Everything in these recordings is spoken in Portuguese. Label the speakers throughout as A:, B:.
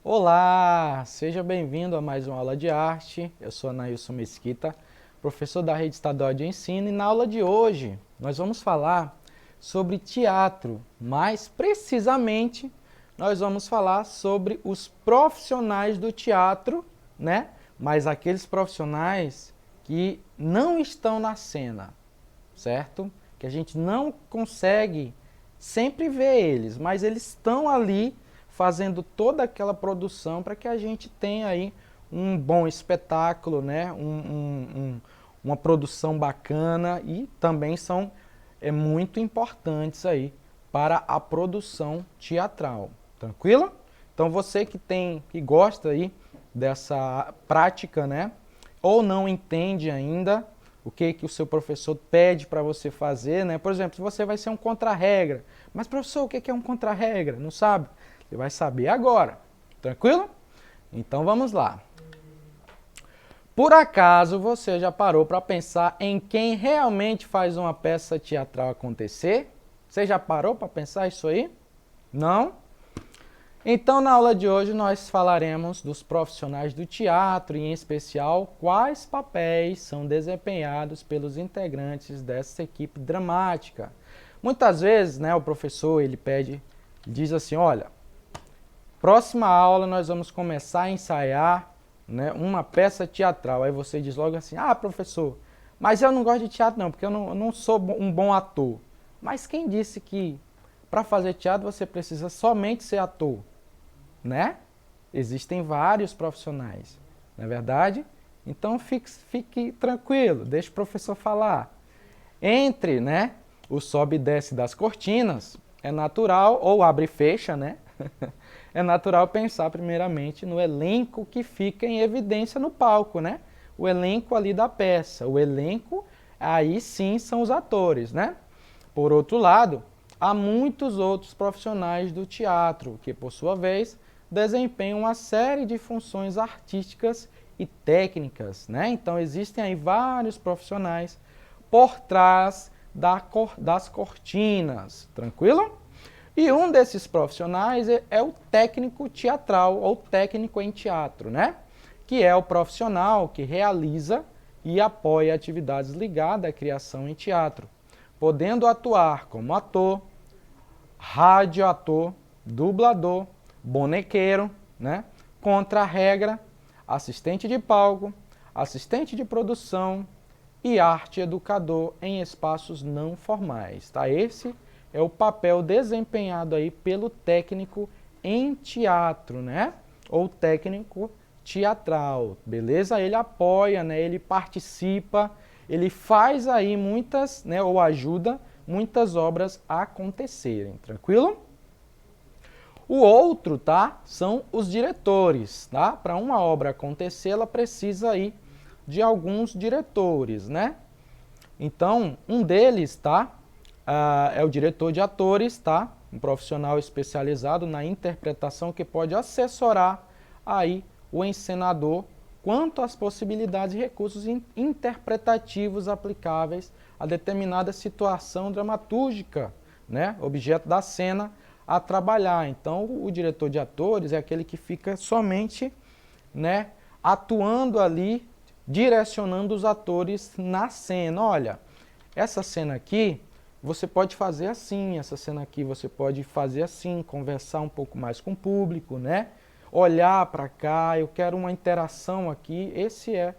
A: Olá, seja bem-vindo a mais uma aula de arte. Eu sou Anailson Mesquita, professor da Rede Estadual de Ensino, e na aula de hoje nós vamos falar sobre teatro. Mais precisamente, nós vamos falar sobre os profissionais do teatro, né? Mas aqueles profissionais que não estão na cena, certo? Que a gente não consegue sempre ver eles, mas eles estão ali fazendo toda aquela produção para que a gente tenha aí um bom espetáculo, né? Uma produção bacana, e também são muito importantes aí para a produção teatral. Tranquilo? Então você que gosta aí dessa prática, né? Ou não entende ainda o que o seu professor pede para você fazer, né? Por exemplo, se você vai ser um contra-regra. Mas, professor, o que é um contra-regra? Não sabe? Você vai saber agora. Tranquilo? Então vamos lá. Por acaso você já parou para pensar em quem realmente faz uma peça teatral acontecer? Você já parou para pensar isso aí? Não? Então, na aula de hoje, nós falaremos dos profissionais do teatro e, em especial, quais papéis são desempenhados pelos integrantes dessa equipe dramática. Muitas vezes, né, o professor diz assim, olha, próxima aula nós vamos começar a ensaiar, né, uma peça teatral. Aí você diz logo assim, ah, professor, mas eu não gosto de teatro não, porque eu não sou um bom ator. Mas quem disse que para fazer teatro você precisa somente ser ator? Né? Existem vários profissionais, não é verdade? Então fique tranquilo, deixe o professor falar. Entre, né, o sobe e desce das cortinas, é natural, ou abre e fecha, né? É natural pensar primeiramente no elenco que fica em evidência no palco, né? O elenco ali da peça. O elenco, aí sim, são os atores, né? Por outro lado, há muitos outros profissionais do teatro que, por sua vez, desempenham uma série de funções artísticas e técnicas, né? Então existem aí vários profissionais por trás das cortinas, tranquilo? E um desses profissionais é o técnico teatral, ou técnico em teatro, né? Que é o profissional que realiza e apoia atividades ligadas à criação em teatro, podendo atuar como ator, radioator, dublador, bonequeiro, né? Contra-regra, assistente de palco, assistente de produção e arte educador em espaços não formais. Tá? Esse é o papel desempenhado aí pelo técnico em teatro, né? Ou técnico teatral, beleza? Ele apoia, né? Ele participa, ele faz aí muitas, né? Ou ajuda muitas obras a acontecerem, tranquilo? O outro, tá? São os diretores, tá? Para uma obra acontecer, ela precisa aí de alguns diretores, né? Então, um deles, tá? É o diretor de atores, tá? Um profissional especializado na interpretação que pode assessorar aí o encenador quanto às possibilidades e recursos interpretativos aplicáveis a determinada situação dramatúrgica, né? Objeto da cena a trabalhar. Então, o diretor de atores é aquele que fica somente, né, atuando ali, direcionando os atores na cena. Olha, essa cena aqui você pode fazer assim, essa cena aqui você pode fazer assim, conversar um pouco mais com o público, né? Olhar para cá, eu quero uma interação aqui. Esse é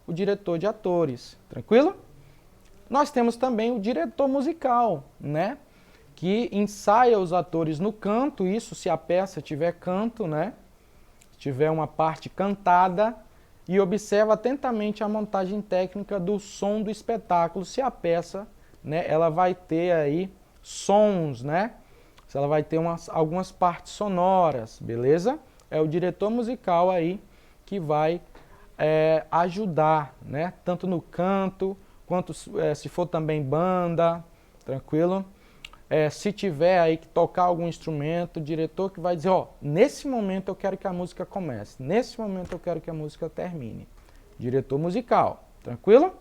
A: o diretor de atores, tranquilo? Nós temos também o diretor musical, né? Que ensaia os atores no canto, isso se a peça tiver canto, né? Tiver uma parte cantada, e observa atentamente a montagem técnica do som do espetáculo, se a peça, né, ela vai ter aí sons, né? Se ela vai ter algumas partes sonoras, beleza? É o diretor musical aí que vai ajudar, né? Tanto no canto, quanto se for também banda, tranquilo? Se tiver aí que tocar algum instrumento, o diretor que vai dizer, ó, nesse momento eu quero que a música comece, nesse momento eu quero que a música termine. Diretor musical, tranquilo?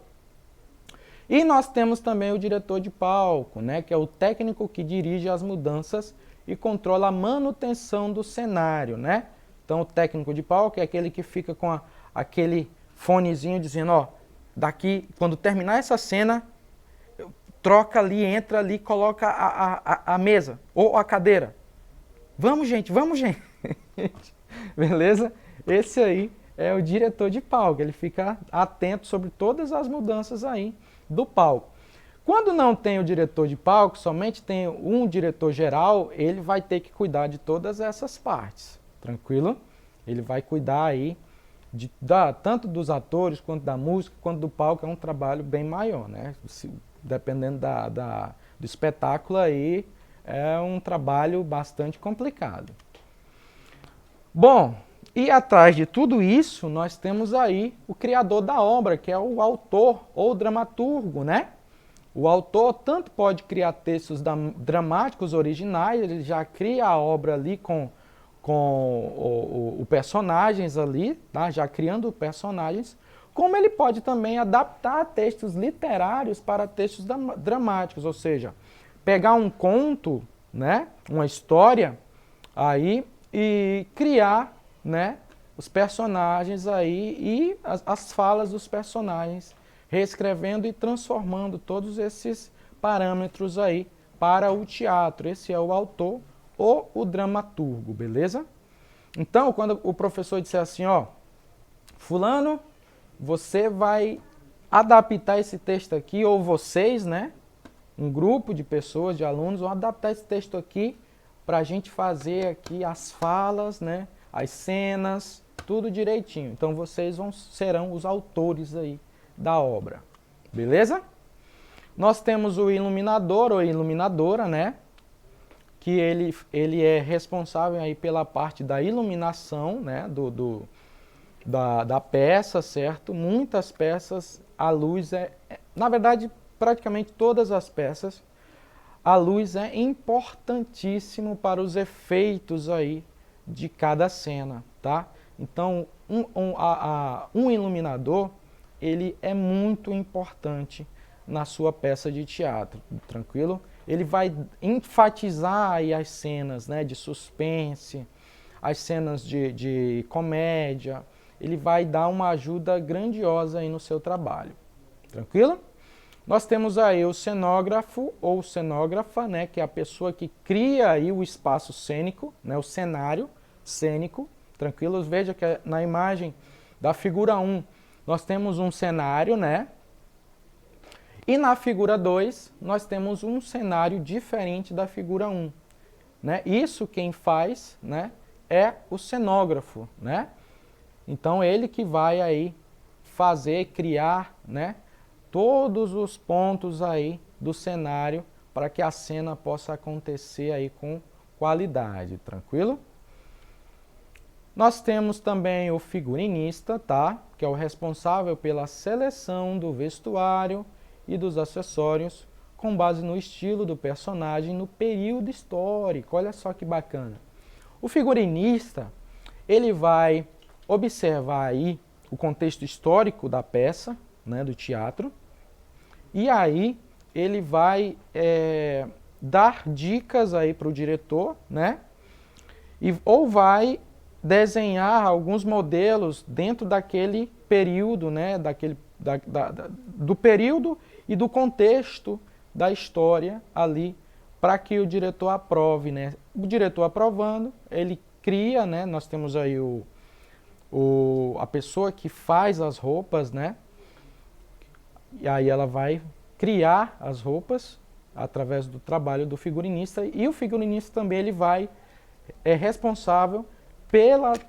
A: E nós temos também o diretor de palco, né, que é o técnico que dirige as mudanças e controla a manutenção do cenário, né? Então, o técnico de palco é aquele que fica com aquele fonezinho dizendo, ó, daqui, quando terminar essa cena, troca ali, entra ali, coloca a mesa ou a cadeira. Vamos, gente, vamos, gente. Beleza? Esse aí é o diretor de palco, ele fica atento sobre todas as mudanças aí do palco. Quando não tem o diretor de palco, somente tem um diretor geral, ele vai ter que cuidar de todas essas partes, tranquilo? Ele vai cuidar aí tanto dos atores, quanto da música, quanto do palco, é um trabalho bem maior, né? Dependendo do espetáculo aí, é um trabalho bastante complicado. Bom, e atrás de tudo isso, nós temos aí o criador da obra, que é o autor ou dramaturgo, né? O autor tanto pode criar textos dramáticos originais, ele já cria a obra ali com o personagens ali, tá? Já criando personagens, como ele pode também adaptar textos literários para textos dramáticos, ou seja, pegar um conto, né? Uma história aí e criar, né? Os personagens aí e as falas dos personagens, reescrevendo e transformando todos esses parâmetros aí para o teatro. Esse é o autor ou o dramaturgo, beleza? Então, quando o professor disser assim, ó, fulano, você vai adaptar esse texto aqui, ou vocês, né? Um grupo de pessoas, de alunos, vão adaptar esse texto aqui para a gente fazer aqui as falas, né? As cenas, tudo direitinho. Então, vocês serão os autores aí da obra, beleza? Nós temos o iluminador ou iluminadora, né? Que ele é responsável aí pela parte da iluminação, né? Da peça, certo? Muitas peças, a luz na verdade, praticamente todas as peças, a luz é importantíssimo para os efeitos aí de cada cena, tá? Então, um iluminador, ele é muito importante na sua peça de teatro, tranquilo? Ele vai enfatizar aí as cenas, né, de suspense, as cenas de comédia, ele vai dar uma ajuda grandiosa aí no seu trabalho, tranquilo? Nós temos aí o cenógrafo ou cenógrafa, né, que é a pessoa que cria aí o espaço cênico, né, o cenário cênico, tranquilo? Veja que na imagem da figura 1, nós temos um cenário, né? E na figura 2, nós temos um cenário diferente da figura 1. Né? Isso quem faz, né, é o cenógrafo, né? Então ele que vai aí fazer, criar, né, todos os pontos aí do cenário para que a cena possa acontecer aí com qualidade, tranquilo? Nós temos também o figurinista, tá? Que é o responsável pela seleção do vestuário e dos acessórios com base no estilo do personagem no período histórico. Olha só que bacana. O figurinista, ele vai observar aí o contexto histórico da peça, né, do teatro, e aí ele vai dar dicas aí para o diretor, né? Ou vai desenhar alguns modelos dentro daquele período, né, do período e do contexto da história ali, para que o diretor aprove, né? O diretor aprovando, ele cria, né? Nós temos aí a pessoa que faz as roupas, né? E aí ela vai criar as roupas através do trabalho do figurinista, e o figurinista também ele é responsável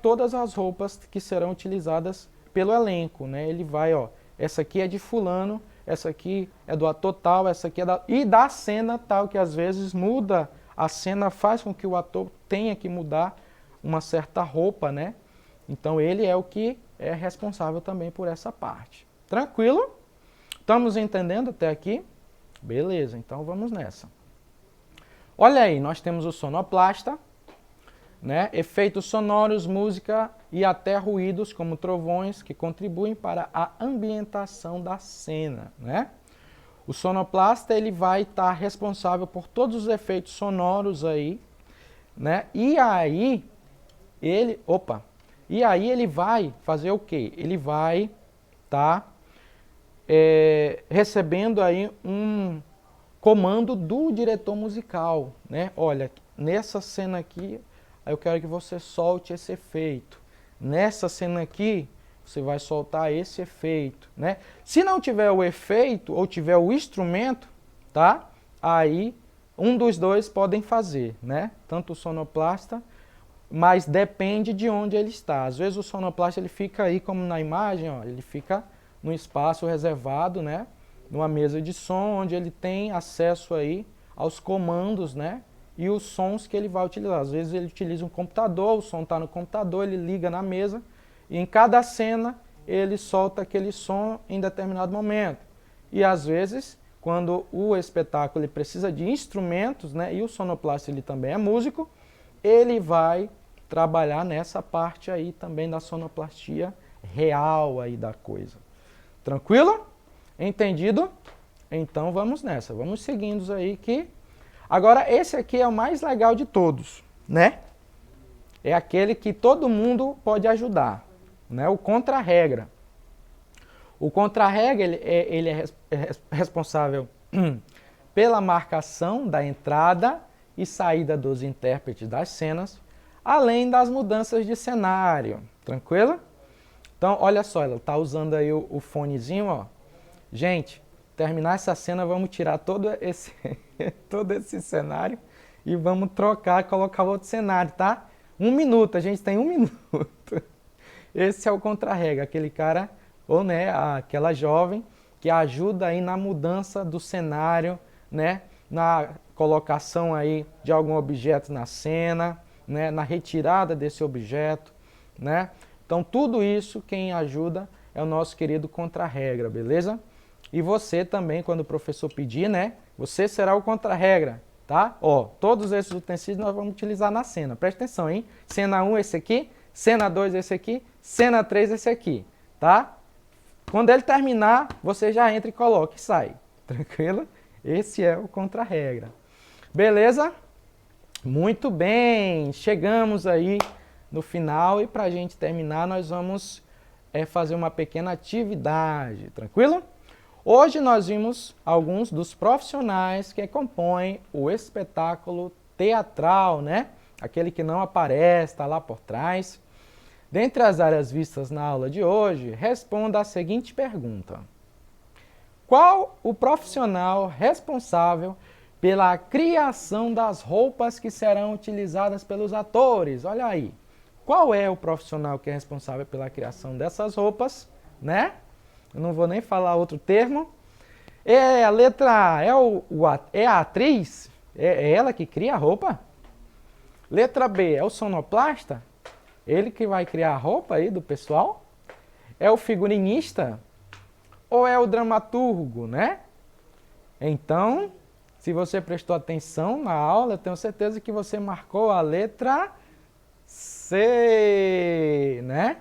A: todas as roupas que serão utilizadas pelo elenco, né? Ele vai, ó, essa aqui é de fulano, essa aqui é do ator tal, essa aqui é da cena tal, que às vezes muda, a cena faz com que o ator tenha que mudar uma certa roupa, né? Então ele é o que é responsável também por essa parte. Tranquilo? Estamos entendendo até aqui? Beleza, então vamos nessa. Olha aí, nós temos o sonoplasta, né? Efeitos sonoros, música e até ruídos como trovões que contribuem para a ambientação da cena, né? O sonoplasta ele vai estar responsável por todos os efeitos sonoros aí, né? E aí e aí ele vai fazer o quê? Ele vai estar recebendo aí um comando do diretor musical, né? Olha, nessa cena aqui, eu quero que você solte esse efeito. Nessa cena aqui, você vai soltar esse efeito, né? Se não tiver o efeito ou tiver o instrumento, tá? Aí um dos dois podem fazer, né? Tanto o sonoplasta, mas depende de onde ele está. Às vezes o sonoplasta ele fica aí como na imagem, ó, ele fica num espaço reservado, né? Numa mesa de som onde ele tem acesso aí aos comandos, né? E os sons que ele vai utilizar. Às vezes ele utiliza um computador, o som está no computador, ele liga na mesa e em cada cena ele solta aquele som em determinado momento. E às vezes, quando o espetáculo ele precisa de instrumentos, né? E o sonoplasta ele também é músico, ele vai trabalhar nessa parte aí também da sonoplastia real aí da coisa. Tranquilo? Entendido? Então vamos nessa, vamos seguindo aí que... Agora esse aqui é o mais legal de todos, né? É aquele que todo mundo pode ajudar, né? O contra-regra. O contra-regra ele é responsável pela marcação da entrada e saída dos intérpretes das cenas, além das mudanças de cenário, tranquilo? Então, olha só, ela está usando aí o fonezinho, ó. Gente, terminar essa cena, vamos tirar todo esse cenário e vamos trocar, colocar outro cenário, tá? 1 minuto, a gente tem 1 minuto. Esse é o contra-regra, aquele cara, ou né, aquela jovem que ajuda aí na mudança do cenário, né? Na colocação aí de algum objeto na cena, né? Na retirada desse objeto, né? Então, tudo isso, quem ajuda é o nosso querido contra-regra, beleza? E você também, quando o professor pedir, né? Você será o contra-regra, tá? Ó, todos esses utensílios nós vamos utilizar na cena. Presta atenção, hein? Cena 1, esse aqui. Cena 2, esse aqui. Cena 3, esse aqui, tá? Quando ele terminar, você já entra e coloca e sai. Tranquilo? Esse é o contra-regra. Beleza? Muito bem. Chegamos aí no final e para a gente terminar nós vamos fazer uma pequena atividade. Tranquilo? Hoje nós vimos alguns dos profissionais que compõem o espetáculo teatral, né? Aquele que não aparece, está lá por trás. Dentre as áreas vistas na aula de hoje, responda a seguinte pergunta. Qual o profissional responsável pela criação das roupas que serão utilizadas pelos atores? Olha aí. Qual é o profissional que é responsável pela criação dessas roupas, né? Eu não vou nem falar outro termo. É a letra A, é a atriz? É ela que cria a roupa? Letra B, é o sonoplasta? Ele que vai criar a roupa aí do pessoal? É o figurinista? Ou é o dramaturgo, né? Então, se você prestou atenção na aula, eu tenho certeza que você marcou a letra C, né?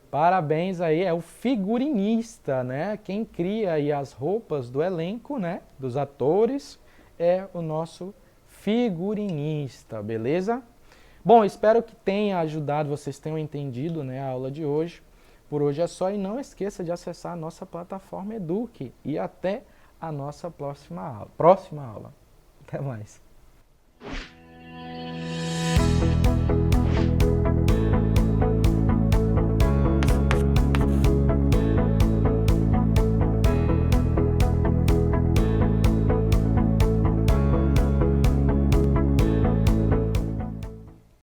A: Parabéns aí, é o figurinista, né? Quem cria aí as roupas do elenco, né? Dos atores, é o nosso figurinista, beleza? Bom, espero que tenha ajudado, vocês tenham entendido, né, a aula de hoje. Por hoje é só e não esqueça de acessar a nossa plataforma Eduque e até a nossa próxima aula. Até mais.